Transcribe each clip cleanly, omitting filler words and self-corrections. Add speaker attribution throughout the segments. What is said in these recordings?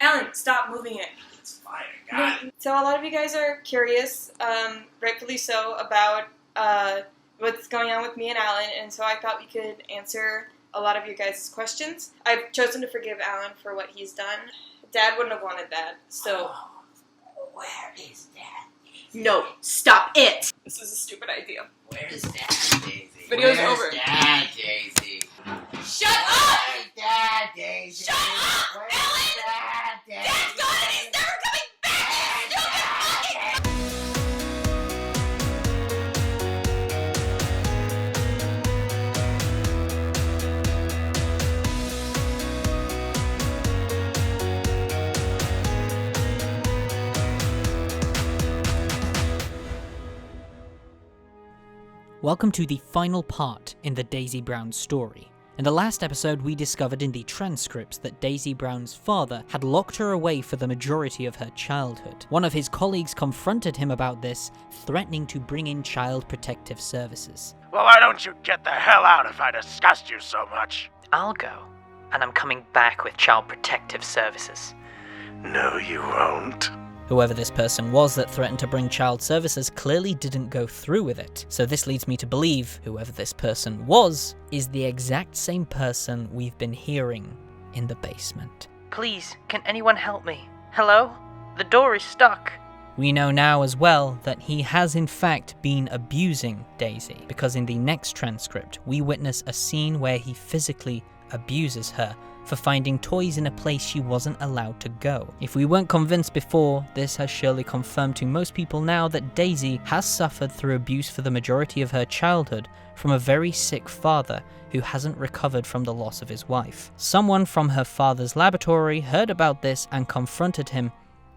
Speaker 1: Alan, stop moving it.
Speaker 2: It's fine, I got it.
Speaker 1: So a lot of you guys are curious, rightfully so, about what's going on with me and Alan, and so I thought we could answer a lot of your guys' questions. I've chosen to forgive Alan for what he's done. Dad wouldn't have wanted that, so...
Speaker 2: Oh, where is Dad?
Speaker 1: No, stop it! This is a stupid idea.
Speaker 2: Where's Dad, Daisy?
Speaker 1: Video's
Speaker 2: Where's
Speaker 1: over.
Speaker 2: Dad, Daisy?
Speaker 1: Shut up!
Speaker 2: Where's Dad, Daisy?
Speaker 1: Shut up,
Speaker 2: Where's
Speaker 1: Alan!
Speaker 2: Dad, Daisy?
Speaker 1: Dad's gone and he's never coming back! You stupid fucking...
Speaker 3: Welcome to the final part in the Daisy Brown story. In the last episode, we discovered in the transcripts that Daisy Brown's father had locked her away for the majority of her childhood. One of his colleagues confronted him about this, threatening to bring in Child Protective Services.
Speaker 4: Well, why don't you get the hell out if I disgust you so much?
Speaker 3: I'll go, and I'm coming back with Child Protective Services.
Speaker 4: No, you won't.
Speaker 3: Whoever this person was that threatened to bring child services clearly didn't go through with it. So this leads me to believe whoever this person was is the exact same person we've been hearing in the basement.
Speaker 5: Please, can anyone help me? Hello? The door is stuck.
Speaker 3: We know now as well that he has in fact been abusing Daisy, because in the next transcript we witness a scene where he physically abuses her for finding toys in a place she wasn't allowed to go. If we weren't convinced before, this has surely confirmed to most people now that Daisy has suffered through abuse for the majority of her childhood from a very sick father who hasn't recovered from the loss of his wife. Someone from her father's laboratory heard about this and confronted him,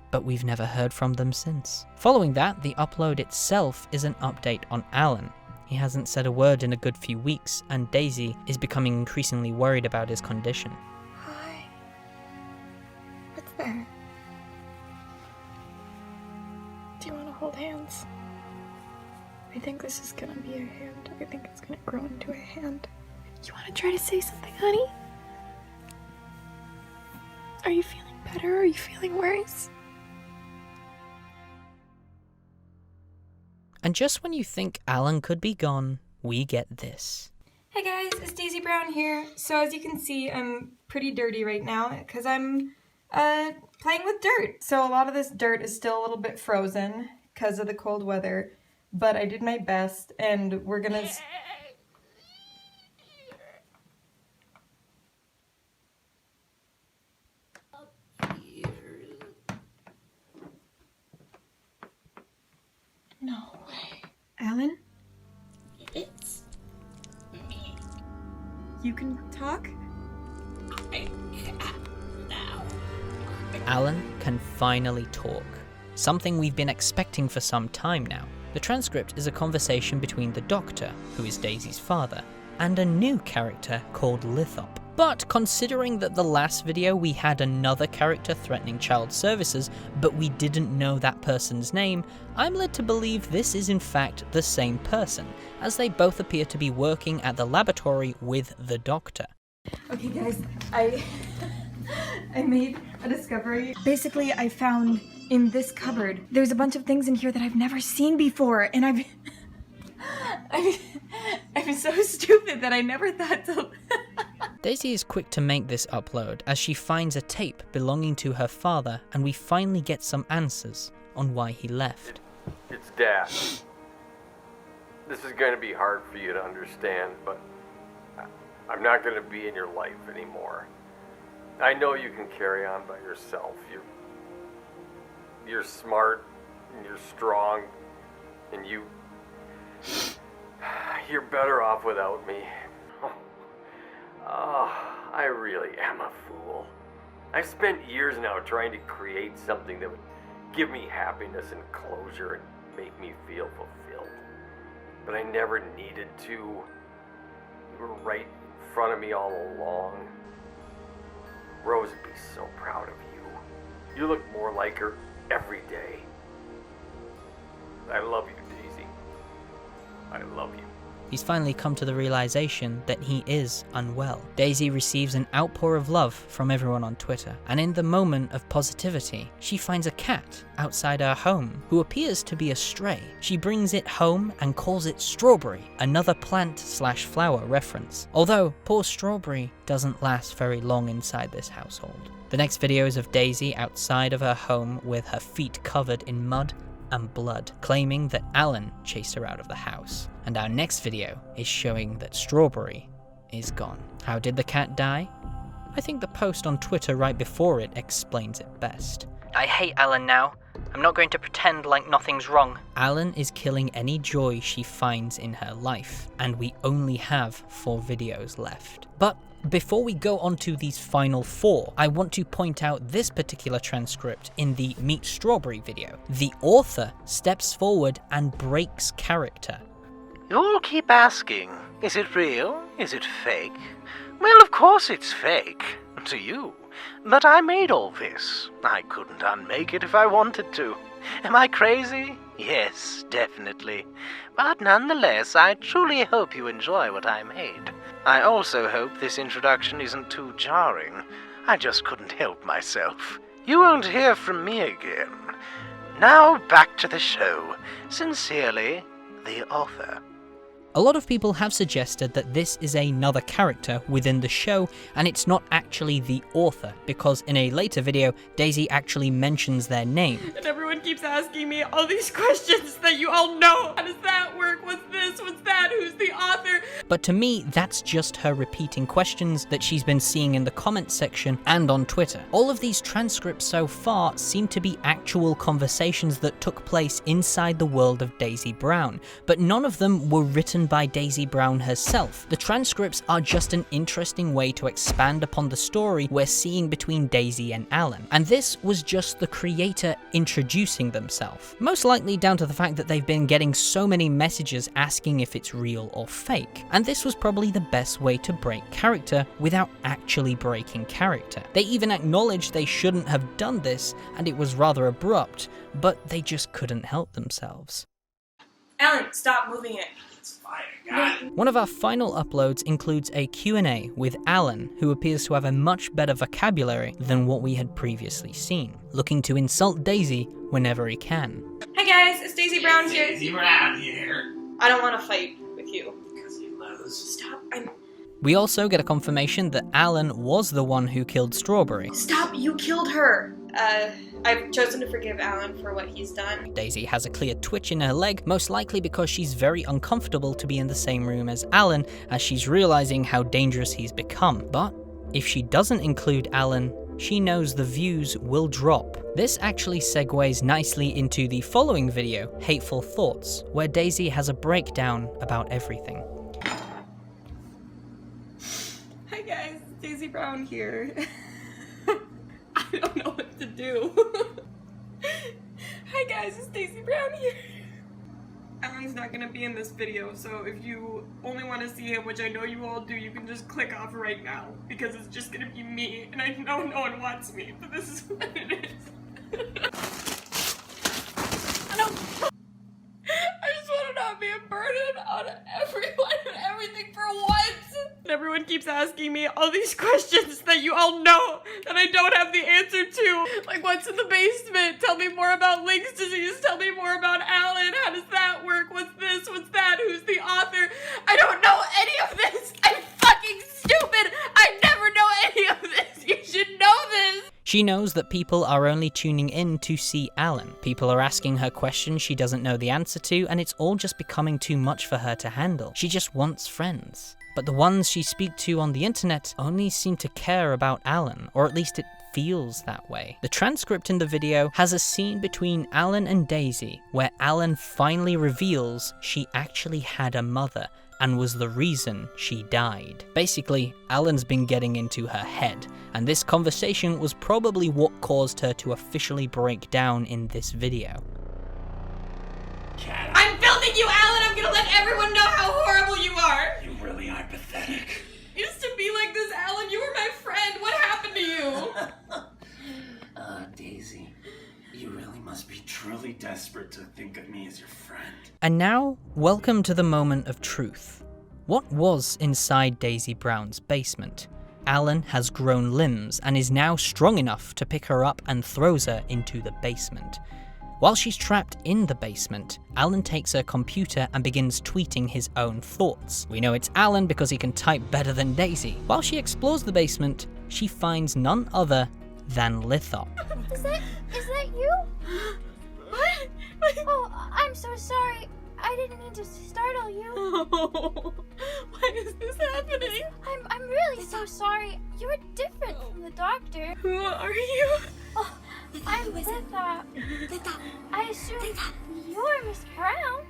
Speaker 3: but we've never heard from them since. Following that, the upload itself is an update on Alan. He hasn't said a word in a good few weeks, and Daisy is becoming increasingly worried about his condition.
Speaker 6: Hi. What's there? Do you want to hold hands? I think this is gonna be a hand. I think it's gonna grow into a hand. You want to try to say something, honey? Are you feeling better? Are you feeling worse?
Speaker 3: And just when you think Alan could be gone, we get this.
Speaker 1: Hey guys, it's Daisy Brown here. So as you can see, I'm pretty dirty right now because I'm playing with dirt. So a lot of this dirt is still a little bit frozen because of the cold weather, but I did my best and we're gonna...
Speaker 6: No way. Alan?
Speaker 2: It's me.
Speaker 1: You can talk?
Speaker 2: I can't now.
Speaker 3: Alan can finally talk. Something we've been expecting for some time now. The transcript is a conversation between the Doctor, who is Daisy's father, and a new character called Lithop. But considering that the last video we had another character threatening child services, but we didn't know that person's name, I'm led to believe this is in fact the same person, as they both appear to be working at the laboratory with the Doctor.
Speaker 1: Okay guys, I made a discovery. Basically, I found in this cupboard, there's a bunch of things in here that I've never seen before, and I'm so stupid that I never thought to...
Speaker 3: Daisy is quick to make this upload as she finds a tape belonging to her father, and we finally get some answers on why he left.
Speaker 7: It's Dad. This is going to be hard for you to understand, but I'm not going to be in your life anymore. I know you can carry on by yourself. You're smart, and you're strong, and you're better off without me. Oh, I really am a fool. I've spent years now trying to create something that would give me happiness and closure and make me feel fulfilled. But I never needed to. You were right in front of me all along. Rose would be so proud of you. You look more like her every day. I love you, Daisy. I love you.
Speaker 3: He's finally come to the realization that he is unwell. Daisy receives an outpour of love from everyone on Twitter, and in the moment of positivity, she finds a cat outside her home who appears to be a stray. She brings it home and calls it Strawberry, another plant/flower reference. Although poor Strawberry doesn't last very long inside this household. The next video is of Daisy outside of her home with her feet covered in mud and blood, claiming that Alan chased her out of the house. And our next video is showing that Strawberry is gone. How did the cat die? I think the post on Twitter right before it explains it best.
Speaker 5: I hate Alan now. I'm not going to pretend like nothing's wrong.
Speaker 3: Alan is killing any joy she finds in her life, and we only have 4 videos left. But before we go on to these final 4, I want to point out this particular transcript in the Meet Strawberry video. The author steps forward and breaks character.
Speaker 4: You all keep asking, is it real? Is it fake? Well, of course it's fake. To you. But I made all this. I couldn't unmake it if I wanted to. Am I crazy? Yes, definitely. But nonetheless, I truly hope you enjoy what I made. I also hope this introduction isn't too jarring. I just couldn't help myself. You won't hear from me again. Now back to the show. Sincerely, the author.
Speaker 3: A lot of people have suggested that this is another character within the show, and it's not actually the author, because in a later video, Daisy actually mentions their name.
Speaker 6: And everyone keeps asking me all these questions that you all know. How does that work? What's this? What's that? Who's the author?
Speaker 3: But to me, that's just her repeating questions that she's been seeing in the comments section and on Twitter. All of these transcripts so far seem to be actual conversations that took place inside the world of Daisy Brown, but none of them were written by Daisy Brown herself. The transcripts are just an interesting way to expand upon the story we're seeing between Daisy and Alan, and this was just the creator introducing themselves. Most likely down to the fact that they've been getting so many messages asking if it's real or fake, and this was probably the best way to break character without actually breaking character. They even acknowledged they shouldn't have done this, and it was rather abrupt, but they just couldn't help themselves.
Speaker 6: Alan, stop moving it.
Speaker 3: One of our final uploads includes a Q&A with Alan, who appears to have a much better vocabulary than what we had previously seen, looking to insult Daisy whenever he can.
Speaker 6: Hi guys, it's Daisy Brown here.
Speaker 2: Daisy Brown here.
Speaker 6: I don't want to fight with you.
Speaker 2: Because he loves.
Speaker 6: Stop.
Speaker 3: We also get a confirmation that Alan was the one who killed Strawberry.
Speaker 6: Stop, you killed her. I've chosen to forgive Alan for what he's done.
Speaker 3: Daisy has a clear twitch in her leg, most likely because she's very uncomfortable to be in the same room as Alan, as she's realizing how dangerous he's become. But if she doesn't include Alan, she knows the views will drop. This actually segues nicely into the following video, Hateful Thoughts, where Daisy has a breakdown about everything.
Speaker 6: Hi guys, it's Daisy Brown here. I don't know what to do. Hi guys, it's Daisy Brown here. Alan's not gonna be in this video, so if you only want to see him, which I know you all do, you can just click off right now, because it's just gonna be me, and I know no one wants me, but this is what it is. I just want to not be a burden on everyone and everything for once. And everyone keeps asking me all these questions that you all know that I don't have the answer to. Like, what's in the basement? Tell me more about Link's disease. Tell me more about Alan. How does that work? What's this? What's that? Who's the author? I don't know any of this. I'm fucking stupid. I never know any of this. You should know this.
Speaker 3: She knows that people are only tuning in to see Alan. People are asking her questions she doesn't know the answer to, and it's all just becoming too much for her to handle. She just wants friends. But the ones she speaks to on the internet only seem to care about Alan, or at least it feels that way. The transcript in the video has a scene between Alan and Daisy, where Alan finally reveals she actually had a mother, and was the reason she died. Basically, Alan's been getting into her head, and this conversation was probably what caused her to officially break down in this video.
Speaker 6: I'm filming you, Alan! I'm gonna let everyone know how horrible you are!
Speaker 2: You really are pathetic.
Speaker 6: Used to be like this, Alan. You were my friend. What happened to you?
Speaker 2: Daisy. You really must be truly desperate to think of me as your friend.
Speaker 3: And now, welcome to the moment of truth. What was inside Daisy Brown's basement? Alan has grown limbs and is now strong enough to pick her up and throws her into the basement. While she's trapped in the basement, Alan takes her computer and begins tweeting his own thoughts. We know it's Alan because he can type better than Daisy. While she explores the basement, she finds none other than Lithop.
Speaker 8: Is that you?
Speaker 6: What?
Speaker 8: Oh, I'm so sorry. I didn't mean to startle you.
Speaker 6: Oh, why is this happening?
Speaker 8: I'm really so sorry. You were different from the doctor.
Speaker 6: Who are you?
Speaker 8: Oh, I'm Lithop. I assume you're Miss Brown.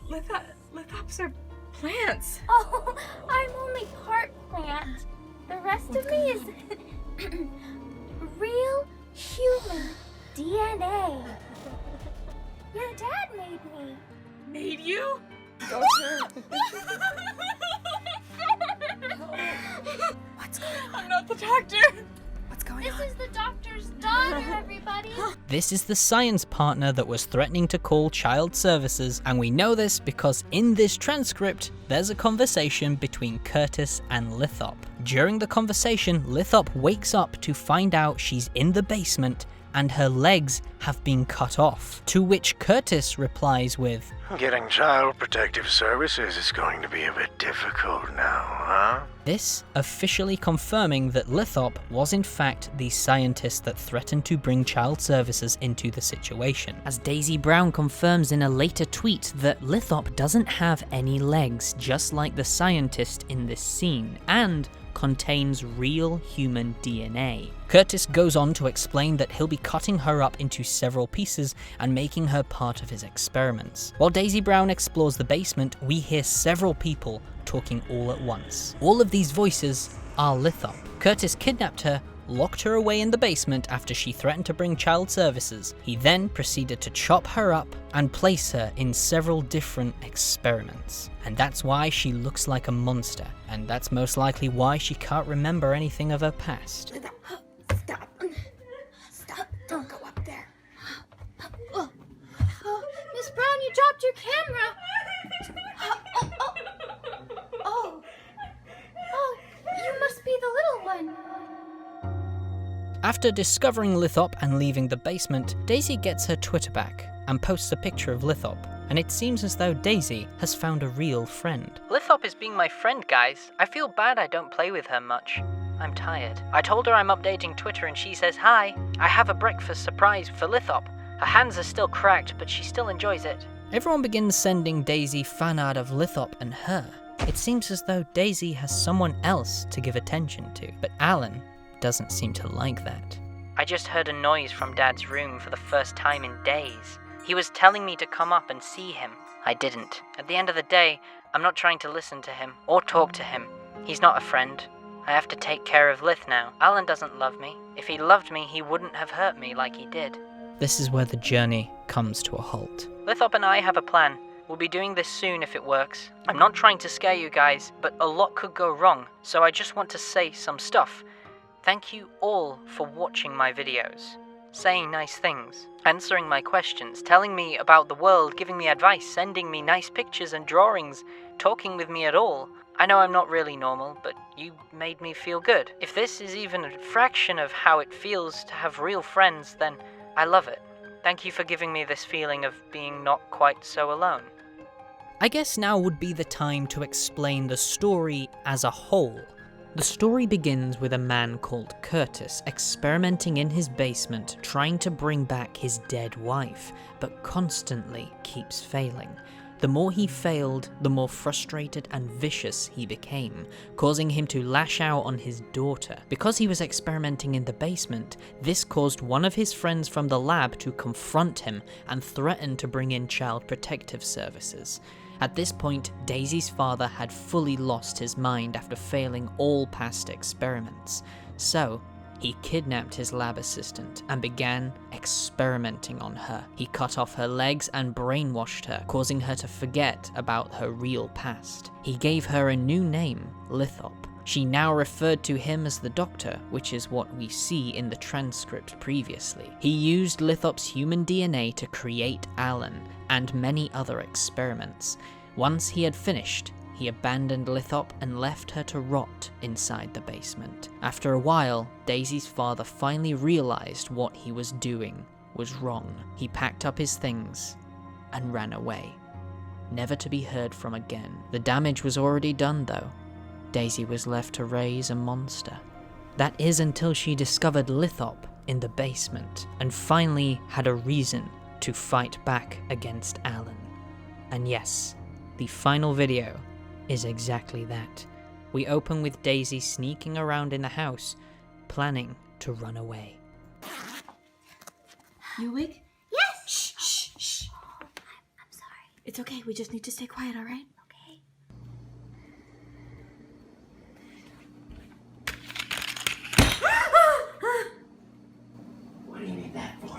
Speaker 6: Lithops are plants.
Speaker 8: Oh, I'm only part plant. The rest of me is real human DNA. Your dad made me.
Speaker 6: Made you?
Speaker 8: What's going on?
Speaker 6: I'm not the doctor.
Speaker 8: This is the doctor's daughter, everybody.
Speaker 3: This is the science partner that was threatening to call child services, and we know this because in this transcript, there's a conversation between Curtis and Lithop. During the conversation, Lithop wakes up to find out she's in the basement and her legs have been cut off, to which Curtis replies with,
Speaker 4: Getting child protective services is going to be a bit difficult now, huh?
Speaker 3: this officially confirming that Lithop was in fact the scientist that threatened to bring child services into the situation, as Daisy Brown confirms in a later tweet that Lithop doesn't have any legs, just like the scientist in this scene, and contains real human DNA. Curtis goes on to explain that he'll be cutting her up into several pieces and making her part of his experiments. While Daisy Brown explores the basement, we hear several people talking all at once. All of these voices are Lithop. Curtis kidnapped her, locked her away in the basement after she threatened to bring child services. He then proceeded to chop her up and place her in several different experiments. And that's why she looks like a monster, and that's most likely why she can't remember anything of her past.
Speaker 8: Stop. Don't go up there. Oh, Miss Brown, you dropped your camera. Oh, you must be the little one.
Speaker 3: After discovering Lithop and leaving the basement, Daisy gets her Twitter back and posts a picture of Lithop, and it seems as though Daisy has found a real friend.
Speaker 5: Lithop is being my friend, guys. I feel bad I don't play with her much. I'm tired. I told her I'm updating Twitter and she says hi. I have a breakfast surprise for Lithop. Her hands are still cracked, but she still enjoys it.
Speaker 3: Everyone begins sending Daisy fan art of Lithop and her. It seems as though Daisy has someone else to give attention to, but Alan doesn't seem to like that.
Speaker 5: I just heard a noise from Dad's room for the first time in days. He was telling me to come up and see him. I didn't. At the end of the day, I'm not trying to listen to him or talk to him. He's not a friend. I have to take care of Lith now. Alan doesn't love me. If he loved me, he wouldn't have hurt me like he did.
Speaker 3: This is where the journey comes to a halt.
Speaker 5: Lithop and I have a plan. We'll be doing this soon if it works. I'm not trying to scare you guys, but a lot could go wrong, so I just want to say some stuff. Thank you all for watching my videos, saying nice things, answering my questions, telling me about the world, giving me advice, sending me nice pictures and drawings, talking with me at all. I know I'm not really normal, but you made me feel good. If this is even a fraction of how it feels to have real friends, then I love it. Thank you for giving me this feeling of being not quite so alone.
Speaker 3: I guess now would be the time to explain the story as a whole. The story begins with a man called Curtis experimenting in his basement, trying to bring back his dead wife, but constantly keeps failing. The more he failed, the more frustrated and vicious he became, causing him to lash out on his daughter. Because he was experimenting in the basement, this caused one of his friends from the lab to confront him and threaten to bring in child protective services. At this point, Daisy's father had fully lost his mind after failing all past experiments, so he kidnapped his lab assistant and began experimenting on her. He cut off her legs and brainwashed her, causing her to forget about her real past. He gave her a new name, Lithop, She now referred to him as the Doctor, which is what we see in the transcript previously. He used Lithop's human DNA to create Alan and many other experiments. Once he had finished, he abandoned Lithop and left her to rot inside the basement. After a while, Daisy's father finally realized what he was doing was wrong. He packed up his things and ran away, never to be heard from again. The damage was already done though. Daisy was left to raise a monster. That is until she discovered Lithop in the basement and finally had a reason to fight back against Alan. And yes, the final video is exactly that. We open with Daisy sneaking around in the house, planning to run away.
Speaker 6: You awake?
Speaker 8: Yes!
Speaker 6: Shh, shh, shh.
Speaker 8: I'm sorry.
Speaker 6: It's okay, we just need to stay quiet, alright?
Speaker 8: Okay.
Speaker 2: What do you need that for?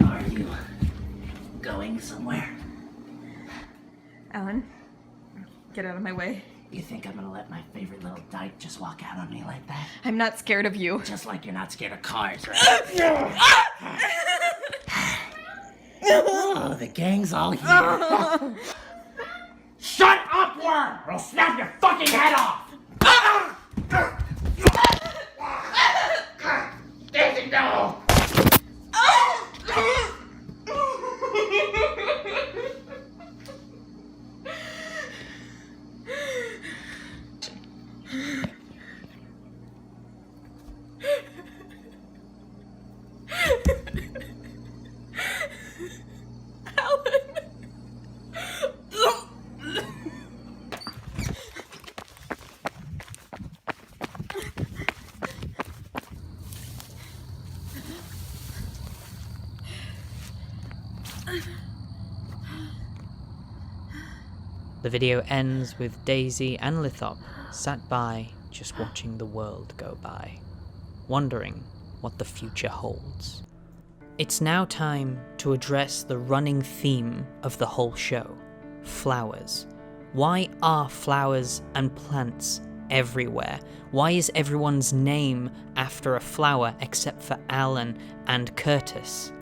Speaker 2: Are you going somewhere?
Speaker 6: Alan, get out of my way.
Speaker 2: You think I'm gonna let my favorite little dyke just walk out on me like that?
Speaker 6: I'm not scared of you.
Speaker 2: Just like you're not scared of cars, right? Oh, the gang's all here. Shut up, Worm! Or I'll snap your fucking head off! Daisy, no!
Speaker 3: The video ends with Daisy and Lithop sat by, just watching the world go by, wondering what the future holds. It's now time to address the running theme of the whole show: flowers. Why are flowers and plants everywhere? Why is everyone's name after a flower except for Alan and Curtis?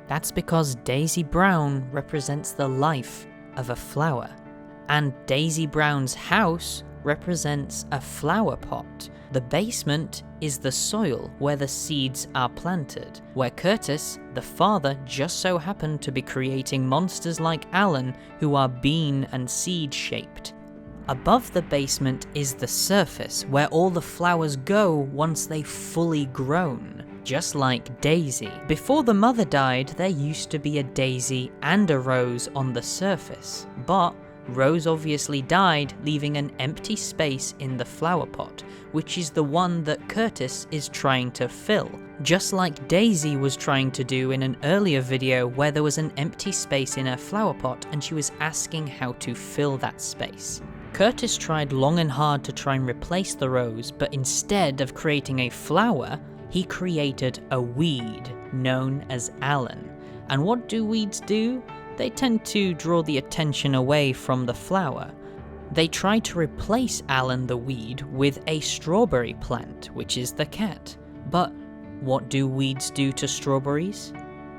Speaker 3: That's because Daisy Brown represents the life of a flower, and Daisy Brown's house represents a flower pot. The basement is the soil where the seeds are planted, where Curtis, the father, just so happened to be creating monsters like Alan who are bean and seed shaped. Above the basement is the surface where all the flowers go once they've fully grown. Just like Daisy. Before the mother died, there used to be a daisy and a rose on the surface, but Rose obviously died, leaving an empty space in the flower pot, which is the one that Curtis is trying to fill, just like Daisy was trying to do in an earlier video where there was an empty space in her flower pot and she was asking how to fill that space. Curtis tried long and hard to try and replace the rose, but instead of creating a flower, he created a weed known as Alan. And what do weeds do? They tend to draw the attention away from the flower. They try to replace Alan the weed with a strawberry plant, which is the cat. But what do weeds do to strawberries?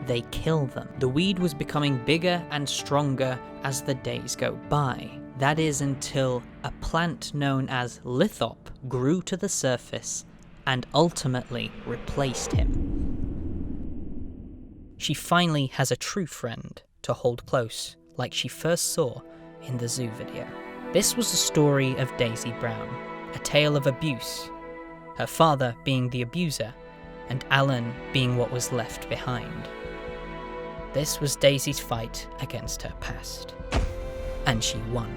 Speaker 3: They kill them. The weed was becoming bigger and stronger as the days go by. That is until a plant known as Lithop grew to the surface and ultimately replaced him. She finally has a true friend to hold close, like she first saw in the zoo video. This was the story of Daisy Brown, a tale of abuse, her father being the abuser, and Alan being what was left behind. This was Daisy's fight against her past, and she won.